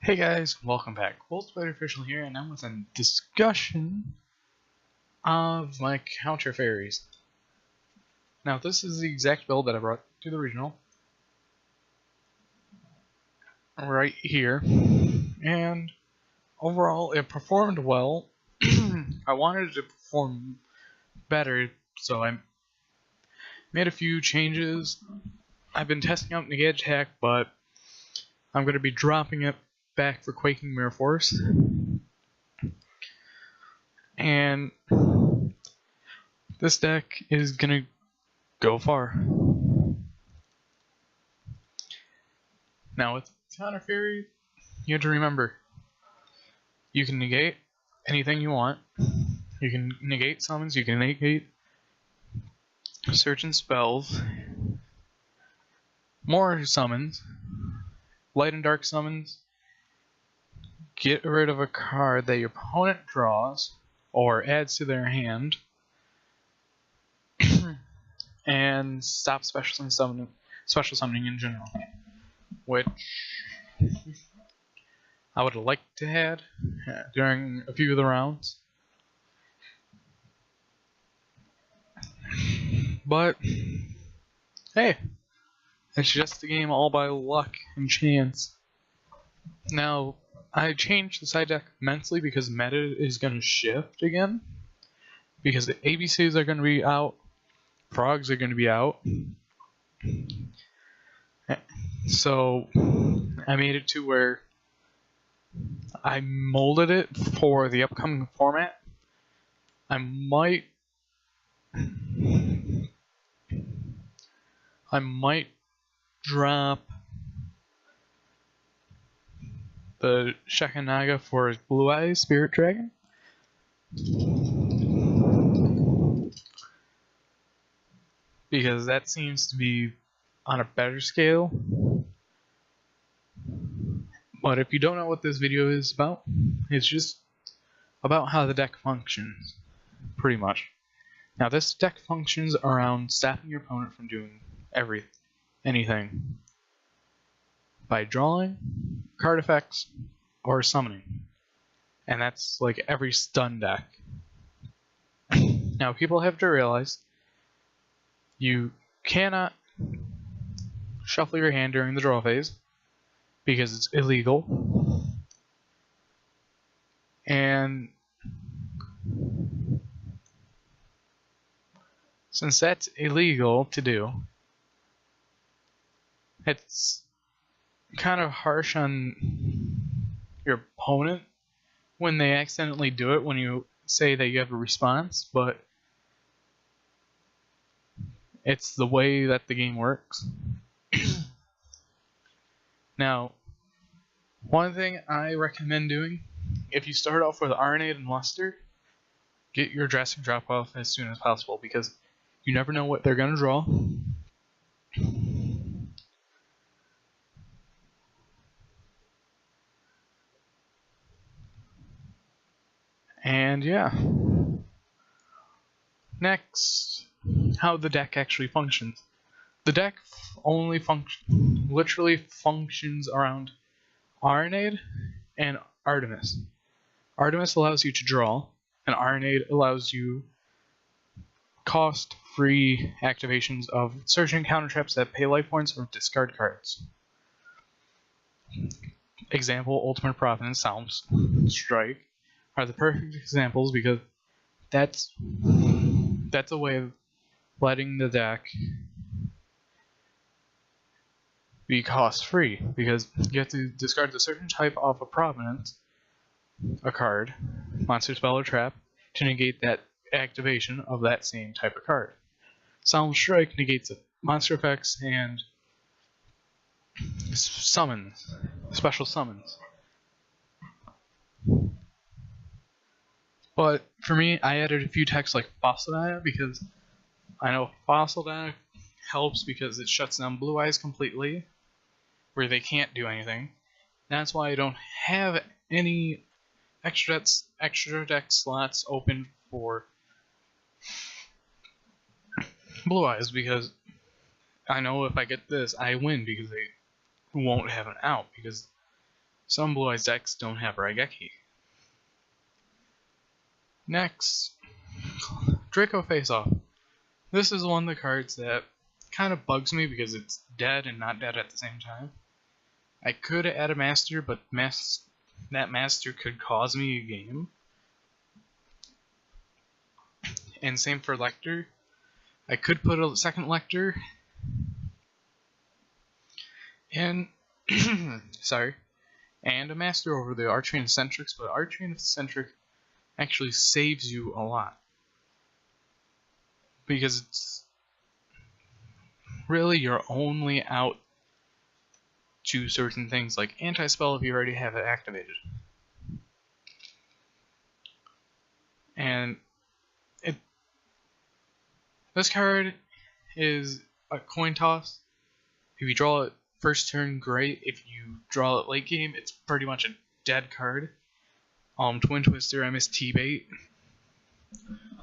Hey guys, welcome back. Cold Spider Official here, and I'm with a discussion of my counter fairies. Now, this is the exact build that I brought to the regional, right here, and overall it performed well. I wanted it to perform better, so I made a few changes. I've been testing out Negate Attack, but I'm going to be dropping it back for Quaking Mirror Force. And this deck is gonna go far. Now with Counter Fury, you have to remember, you can negate anything you want. You can negate summons, you can negate certain spells, more summons, light and dark summons, get rid of a card that your opponent draws or adds to their hand, and stop special summoning in general, which I would have liked to had during a few of the rounds. But hey, it's just a game all by luck and chance. Now, I changed the side deck immensely because meta is going to shift again. Because the ABCs are going to be out, frogs are going to be out. So I made it to where I molded it for the upcoming format. I might drop the Shekanaga for his Blue Eyes Spirit Dragon. Because that seems to be on a better scale. But if you don't know what this video is about, it's just about how the deck functions, pretty much. Now this deck functions around stopping your opponent from doing anything by drawing, card effects, or summoning. And that's like every stun deck. Now people have to realize you cannot shuffle your hand during the draw phase because it's illegal. And since that's illegal to do, it's kind of harsh on your opponent when they accidentally do it when you say that you have a response, but it's the way that the game works. Now, one thing I recommend doing, if you start off with Aranade and Luster, get your Drastic Drop off as soon as possible because you never know what they're going to draw. And yeah. Next, how the deck actually functions. The deck literally functions around Aranade and Artemis. Artemis allows you to draw, and Aranade allows you cost-free activations of certain counter traps that pay life points or discard cards. Example, Ultimate Providence, Solemn Strike are the perfect examples because that's a way of letting the deck be cost-free because you have to discard a certain type of a Providence, a card, monster spell or trap, to negate that activation of that same type of card. Solemn Strike negates monster effects and summons, special summons. But for me, I added a few texts like Fossil Data because I know Fossil Data helps because it shuts down Blue Eyes completely, where they can't do anything. That's why I don't have any extra deck slots open for Blue Eyes because I know if I get this, I win because they won't have an out because some Blue Eyes decks don't have Raigeki. Next, Draco Face Off. This is one of the cards that kind of bugs me because it's dead and not dead at the same time. I could add a master, but that master could cause me a game. And same for Lecter. I could put a second Lecter and sorry, and a master over the Archfiend Eccentrics, but Archfiend Eccentric actually saves you a lot because it's really you're only out to certain things like anti-spell if you already have it activated. And this card is a coin toss. If you draw it first turn, great. If you draw it late game, it's pretty much a dead card. Twin Twister MST bait,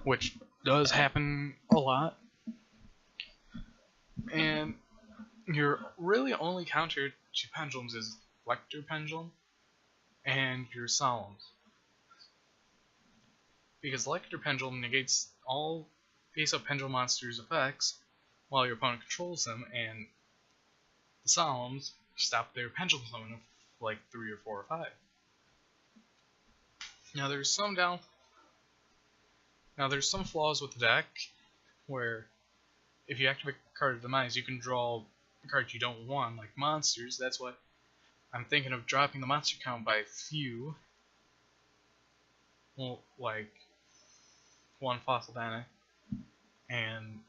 which does happen a lot. And your really only counter to pendulums is Lecter Pendulum and your Solemns. Because Lecter Pendulum negates all face-up pendulum monsters' effects while your opponent controls them, and the Solemns stop their pendulum summon of like 3 or 4 or 5. Now there's some flaws with the deck where if you activate Card of Demise, you can draw the cards you don't want, like monsters. That's why I'm thinking of dropping the monster count by a few. Well, like 1 Fossil Dana and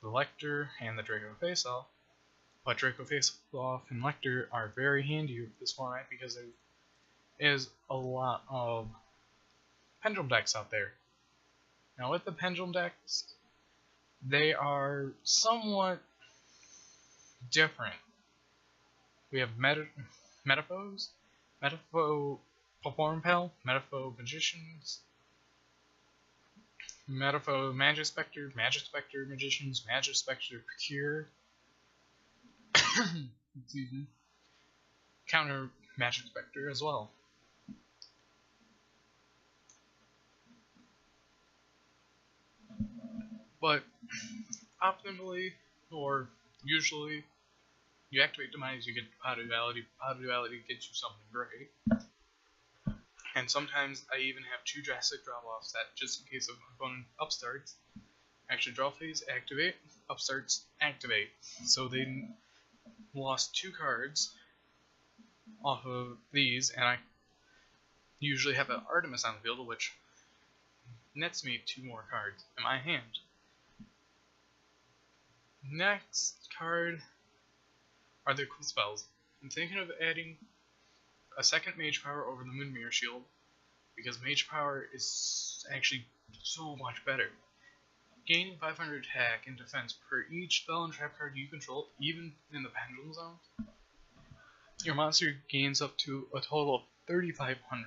the Lecter and the Draco Face-Off. But Draco Face-Off and Lecter are very handy with this format because there is a lot of pendulum decks out there. Now with the pendulum decks, they are somewhat different. We have Metaphors, Metapho Performpel, Metapho Magicians, Metapho Magispector, Magispector Magicians, Magispector Procure, excuse me, Counter Magispector as well. But optimally, or usually, you activate Demise, you get Pot of Duality. Pot of Duality gets you something great. And sometimes I even have 2 drastic drop-offs that, just in case of opponent upstarts, actually draw phase, activate, upstarts, activate. So they lost 2 cards off of these, and I usually have an Artemis on the field, which nets me 2 more cards in my hand. Next card are the Equip Spells. I'm thinking of adding a second Mage Power over the Moonmirror Shield, because Mage Power is actually so much better. Gaining 500 attack and defense per each spell and trap card you control, even in the Pendulum Zone. Your monster gains up to a total of 3,500.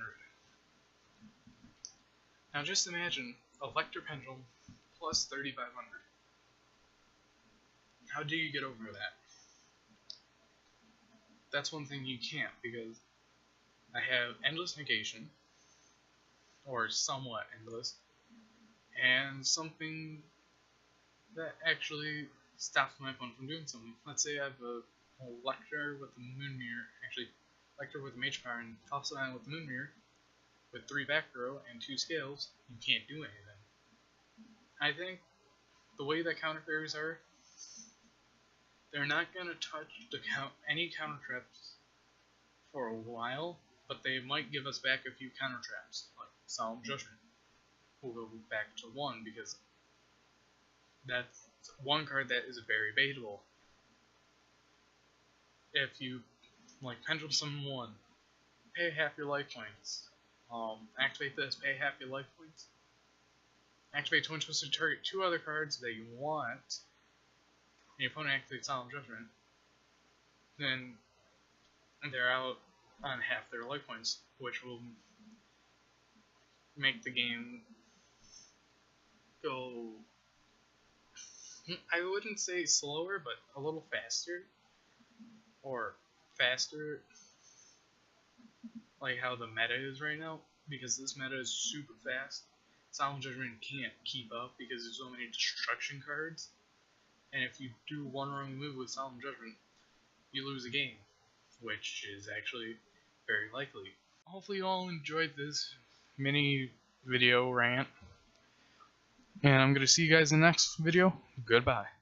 Now just imagine a Lecter Pendulum plus 3,500. How do you get over that? That's one thing you can't, because I have Endless Negation, or somewhat endless, and something that actually stops my opponent from doing something. Let's say I have a Lecter with the Moonmirror, actually Lecter with the Mage Power and Fossil with the Moonmirror, with 3 back row and 2 scales. You can't do anything. I think the way that counter fairies are, they're not going to touch any counter traps for a while, but they might give us back a few counter traps, like Solemn Judgment. We'll go back to 1 because that's one card that is very baitable. If you Pendulum Summon 1, pay half your life points. Activate this, pay half your life points. Activate Twin Twister, target 2 other cards that you want, and your opponent activates Solemn Judgment. Then they're out on half their life points, which will make the game go, I wouldn't say slower, but a little faster. Or faster. like how the meta is right now, because this meta is super fast. Solemn Judgment can't keep up because there's so many destruction cards, and if you do one wrong move with Solemn Judgment, you lose a game, which is actually very likely. Hopefully you all enjoyed this mini video rant, and I'm going to see you guys in the next video. Goodbye.